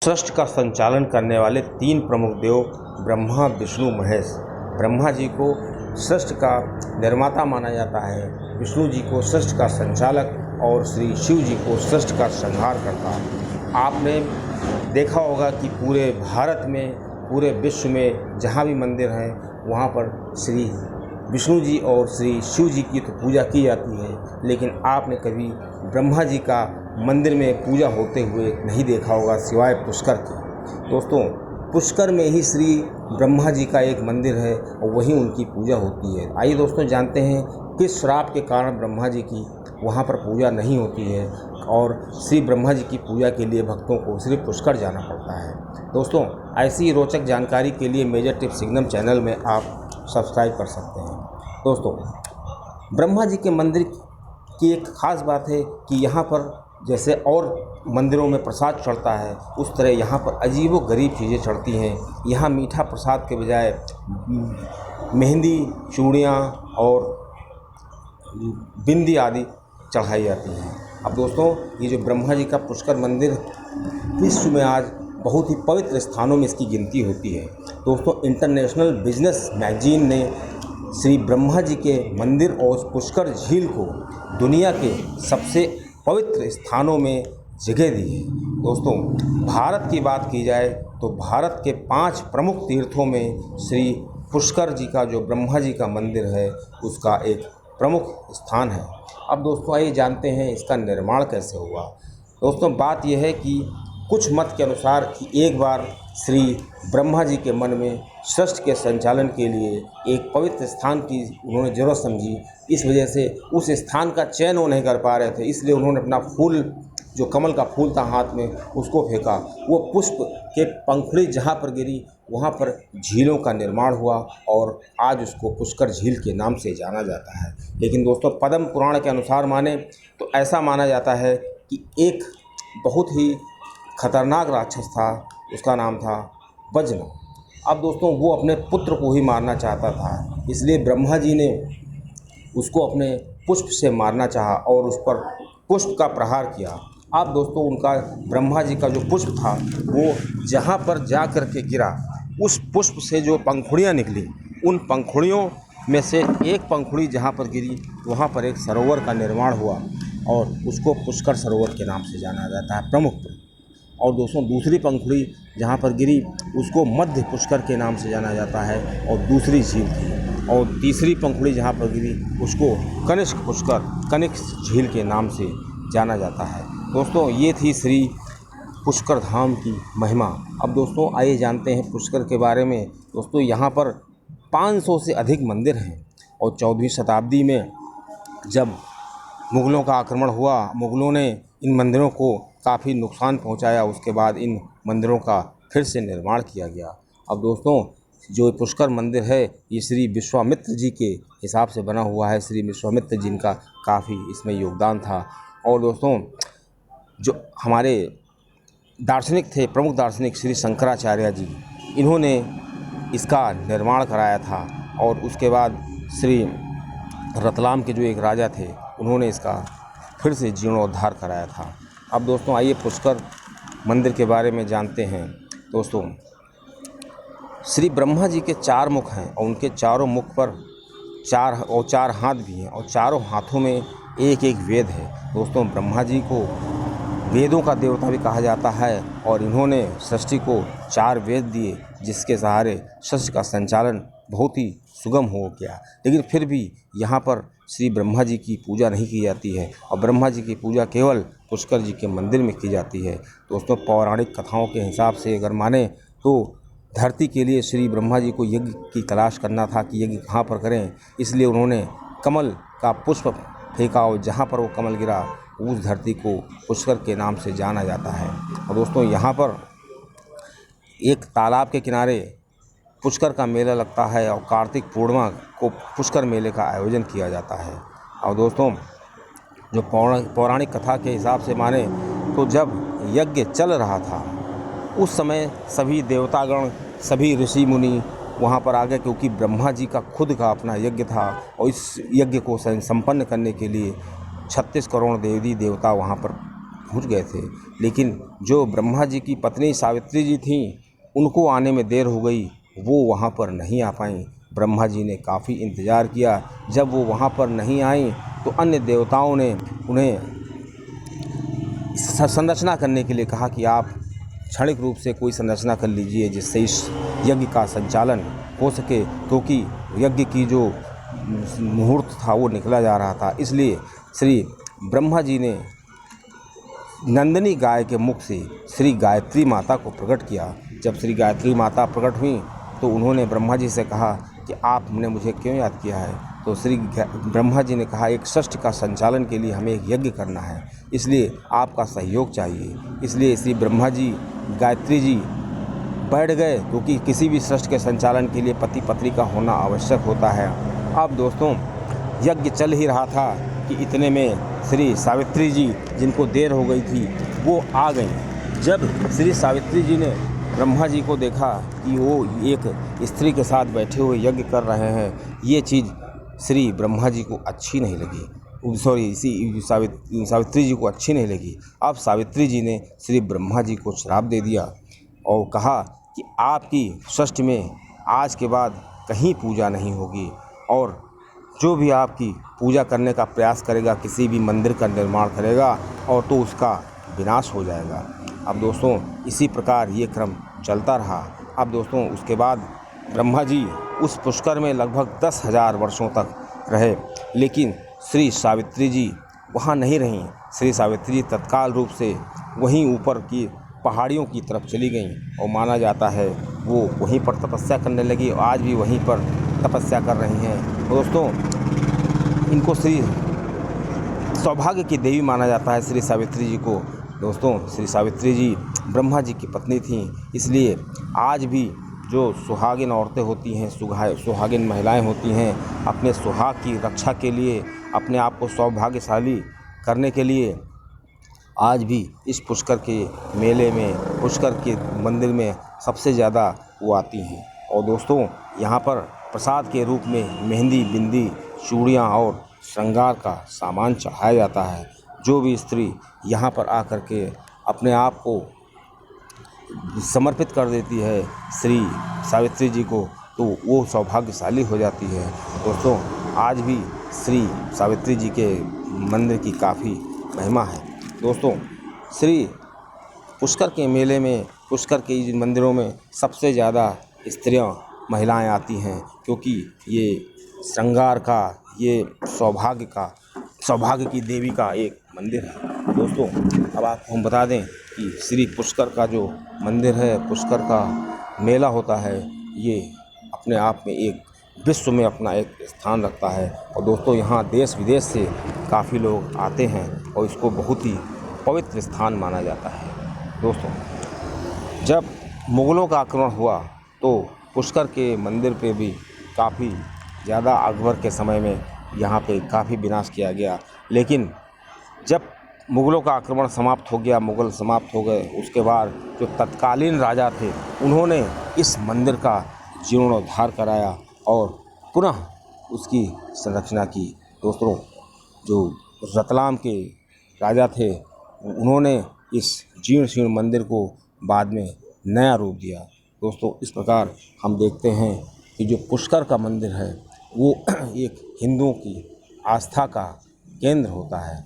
सृष्टि का संचालन करने वाले तीन प्रमुख देव ब्रह्मा, विष्णु, महेश। ब्रह्मा जी को सृष्टि का निर्माता माना जाता है, विष्णु जी को सृष्टि का संचालक और श्री शिव जी को सृष्टि का संहार करता। आपने देखा होगा कि पूरे भारत में, पूरे विश्व में जहाँ भी मंदिर हैं वहाँ पर श्री विष्णु जी और श्री शिव जी की तो पूजा की जाती है, लेकिन आपने कभी ब्रह्मा जी का मंदिर में पूजा होते हुए नहीं देखा होगा सिवाय पुष्कर के। दोस्तों, पुष्कर में ही श्री ब्रह्मा जी का एक मंदिर है और वहीं उनकी पूजा होती है। आइए दोस्तों जानते हैं किस श्राप के कारण ब्रह्मा जी की वहाँ पर पूजा नहीं होती है और श्री ब्रह्मा जी की पूजा के लिए भक्तों को श्री पुष्कर जाना पड़ता है। दोस्तों, ऐसी ही रोचक जानकारी के लिए मेजर टिप्स सिग्नम चैनल में आप सब्सक्राइब कर सकते हैं। दोस्तों, ब्रह्मा जी के मंदिर की एक ख़ास बात है कि यहाँ पर जैसे और मंदिरों में प्रसाद चढ़ता है, उस तरह यहाँ पर अजीबो-गरीब चीज़ें चढ़ती हैं। यहाँ मीठा प्रसाद के बजाय मेहंदी, चूड़ियाँ और बिंदी आदि चढ़ाई जाती हैं। अब दोस्तों, ये जो ब्रह्मा जी का पुष्कर मंदिर विश्व में आज बहुत ही पवित्र स्थानों में इसकी गिनती होती है। दोस्तों, इंटरनेशनल बिजनेस मैगजीन ने श्री ब्रह्मा जी के मंदिर और पुष्कर झील को दुनिया के सबसे पवित्र स्थानों में जगह दी है। दोस्तों, भारत की बात की जाए तो भारत के 5 प्रमुख तीर्थों में श्री पुष्कर जी का जो ब्रह्मा जी का मंदिर है उसका एक प्रमुख स्थान है। अब दोस्तों आइए जानते हैं इसका निर्माण कैसे हुआ। दोस्तों, बात यह है कि कुछ मत के अनुसार कि एक बार श्री ब्रह्मा जी के मन में सृष्टि के संचालन के लिए एक पवित्र स्थान की उन्होंने ज़रूरत समझी। इस वजह से उस स्थान का चयन वो नहीं कर पा रहे थे, इसलिए उन्होंने अपना फूल, जो कमल का फूल था हाथ में, उसको फेंका। वो पुष्प के पंखुड़ी जहाँ पर गिरी वहाँ पर झीलों का निर्माण हुआ और आज उसको पुष्कर झील के नाम से जाना जाता है। लेकिन दोस्तों, पद्म पुराण के अनुसार माने तो ऐसा माना जाता है कि एक बहुत ही खतरनाक राक्षस था, उसका नाम था वज्र। अब दोस्तों, वो अपने पुत्र को ही मारना चाहता था, इसलिए ब्रह्मा जी ने उसको अपने पुष्प से मारना चाहा और उस पर पुष्प का प्रहार किया। अब दोस्तों, उनका ब्रह्मा जी का जो पुष्प था वो जहाँ पर जा कर के गिरा, उस पुष्प से जो पंखुड़ियाँ निकली, उन पंखुड़ियों में से एक पंखुड़ी जहाँ पर गिरी वहाँ पर एक सरोवर का निर्माण हुआ और उसको पुष्कर सरोवर के नाम से जाना जाता है, प्रमुख। और दोस्तों, दूसरी पंखुड़ी जहाँ पर गिरी उसको मध्य पुष्कर के नाम से जाना जाता है और दूसरी झील थी। और तीसरी पंखुड़ी जहाँ पर गिरी उसको कनिष्क पुष्कर, कनिष्क झील के नाम से जाना जाता है। दोस्तों, ये थी श्री पुष्कर धाम की महिमा। अब दोस्तों आइए जानते हैं पुष्कर के बारे में। दोस्तों, यहाँ पर 500 से अधिक मंदिर हैं और 14वीं शताब्दी में जब मुग़लों का आक्रमण हुआ, मुग़लों ने इन मंदिरों को काफ़ी नुकसान पहुंचाया। उसके बाद इन मंदिरों का फिर से निर्माण किया गया। अब दोस्तों, जो पुष्कर मंदिर है ये श्री विश्वामित्र जी के हिसाब से बना हुआ है। श्री विश्वामित्र जी का काफ़ी इसमें योगदान था। और दोस्तों, जो हमारे दार्शनिक थे, प्रमुख दार्शनिक श्री शंकराचार्य जी, इन्होंने इसका निर्माण कराया था। और उसके बाद श्री रतलाम के जो एक राजा थे उन्होंने इसका फिर से जीर्णोद्धार कराया था। अब दोस्तों आइए पुष्कर मंदिर के बारे में जानते हैं। दोस्तों, श्री ब्रह्मा जी के 4 मुख हैं और उनके चारों मुख पर 4 हाथ भी हैं और चारों हाथों में एक एक वेद है। दोस्तों, ब्रह्मा जी को वेदों का देवता भी कहा जाता है और इन्होंने सृष्टि को 4 वेद दिए, जिसके सहारे सृष्टि का संचालन बहुत ही सुगम हो गया। लेकिन फिर भी यहाँ पर श्री ब्रह्मा जी की पूजा नहीं की जाती है और ब्रह्मा जी की पूजा केवल पुष्कर जी के मंदिर में की जाती है। दोस्तों, पौराणिक कथाओं के हिसाब से अगर माने तो धरती के लिए श्री ब्रह्मा जी को यज्ञ की तलाश करना था कि यज्ञ कहाँ पर करें, इसलिए उन्होंने कमल का पुष्प फेंका और जहाँ पर वो कमल गिरा उस धरती को पुष्कर के नाम से जाना जाता है। और दोस्तों, यहाँ पर एक तालाब के किनारे पुष्कर का मेला लगता है और कार्तिक पूर्णिमा को पुष्कर मेले का आयोजन किया जाता है। और दोस्तों, जो पौराणिक कथा के हिसाब से माने तो जब यज्ञ चल रहा था उस समय सभी देवतागण, सभी ऋषि मुनि वहाँ पर आ गए, क्योंकि ब्रह्मा जी का खुद का अपना यज्ञ था और इस यज्ञ को संपन्न करने के लिए 36 करोड़ देवी देवता वहाँ पर पहुंच गए थे, लेकिन जो ब्रह्मा जी की पत्नी सावित्री जी थीं उनको आने में देर हो गई, वो वहाँ पर नहीं आ पाईं। ब्रह्मा जी ने काफ़ी इंतज़ार किया, जब वो वहाँ पर नहीं आईं तो अन्य देवताओं ने उन्हें संरचना करने के लिए कहा कि आप क्षणिक रूप से कोई संरचना कर लीजिए जिससे इस यज्ञ का संचालन हो सके, क्योंकि यज्ञ की जो मुहूर्त था वो निकला जा रहा था। इसलिए श्री ब्रह्मा जी ने नंदिनी गाय के मुख से श्री गायत्री माता को प्रकट किया। जब श्री गायत्री माता प्रकट हुई तो उन्होंने ब्रह्मा जी से कहा कि आपने मुझे क्यों याद किया है। तो श्री ब्रह्मा जी ने कहा, एक सृष्टि का संचालन के लिए हमें एक यज्ञ करना है, इसलिए आपका सहयोग चाहिए। इसलिए श्री ब्रह्मा जी गायत्री जी बैठ गए, क्योंकि किसी भी सृष्टि के संचालन के लिए पति पत्नी का होना आवश्यक होता है। अब दोस्तों यज्ञ चल ही रहा था कि इतने में श्री सावित्री जी, जिनको देर हो गई थी, वो आ गईं। जब श्री सावित्री जी ने ब्रह्मा जी को देखा कि वो एक स्त्री के साथ बैठे हुए यज्ञ कर रहे हैं, ये चीज़ श्री ब्रह्मा जी को अच्छी नहीं लगी, सावित्री जी को अच्छी नहीं लगी। अब सावित्री जी ने श्री ब्रह्मा जी को श्राप दे दिया और कहा कि आपकी सृष्टि में आज के बाद कहीं पूजा नहीं होगी, और जो भी आपकी पूजा करने का प्रयास करेगा, किसी भी मंदिर का निर्माण करेगा, और तो उसका विनाश हो जाएगा। अब दोस्तों इसी प्रकार ये क्रम चलता रहा। अब दोस्तों उसके बाद ब्रह्मा जी उस पुष्कर में लगभग 10,000 वर्षों तक रहे, लेकिन श्री सावित्री जी वहाँ नहीं रहीं। श्री सावित्री जी तत्काल रूप से वहीं ऊपर की पहाड़ियों की तरफ चली गईं, और माना जाता है वो वहीं पर तपस्या करने लगी, और आज भी वहीं पर तपस्या कर रही हैं। दोस्तों इनको श्री सौभाग्य की देवी माना जाता है श्री सावित्री जी को। दोस्तों श्री सावित्री जी ब्रह्मा जी की पत्नी थीं, इसलिए आज भी जो सुहागिन औरतें होती हैं, सुहागिन महिलाएं होती हैं, अपने सुहाग की रक्षा के लिए, अपने आप को सौभाग्यशाली करने के लिए आज भी इस पुष्कर के मेले में, पुष्कर के मंदिर में सबसे ज़्यादा वो आती हैं। और दोस्तों यहाँ पर प्रसाद के रूप में मेहंदी, बिंदी, चूड़ियाँ और श्रृंगार का सामान चढ़ाया जाता है। जो भी स्त्री यहाँ पर आकर के अपने आप को समर्पित कर देती है श्री सावित्री जी को, तो वो सौभाग्यशाली हो जाती है। दोस्तों आज भी श्री सावित्री जी के मंदिर की काफ़ी महिमा है। दोस्तों श्री पुष्कर के मेले में, पुष्कर के इन मंदिरों में सबसे ज़्यादा स्त्रियां, महिलाएं आती हैं, क्योंकि ये श्रृंगार का, ये सौभाग्य की देवी का एक मंदिर है। दोस्तों अब आपको हम बता दें कि श्री पुष्कर का जो मंदिर है, पुष्कर का मेला होता है, ये अपने आप में एक विश्व में अपना एक स्थान रखता है। और दोस्तों यहाँ देश विदेश से काफ़ी लोग आते हैं और इसको बहुत ही पवित्र स्थान माना जाता है। दोस्तों जब मुग़लों का आक्रमण हुआ तो पुष्कर के मंदिर पे भी काफ़ी ज़्यादा अकबर के समय में यहाँ पे काफ़ी विनाश किया गया, लेकिन जब मुग़लों का आक्रमण समाप्त हो गया, मुग़ल समाप्त हो गए, उसके बाद जो तत्कालीन राजा थे उन्होंने इस मंदिर का जीर्णोद्धार कराया और पुनः उसकी संरचना की। दोस्तों जो रतलाम के राजा थे उन्होंने इस जीर्ण शीर्ण मंदिर को बाद में नया रूप दिया। दोस्तों इस प्रकार हम देखते हैं कि जो पुष्कर का मंदिर है वो एक हिंदुओं की आस्था का केंद्र होता है।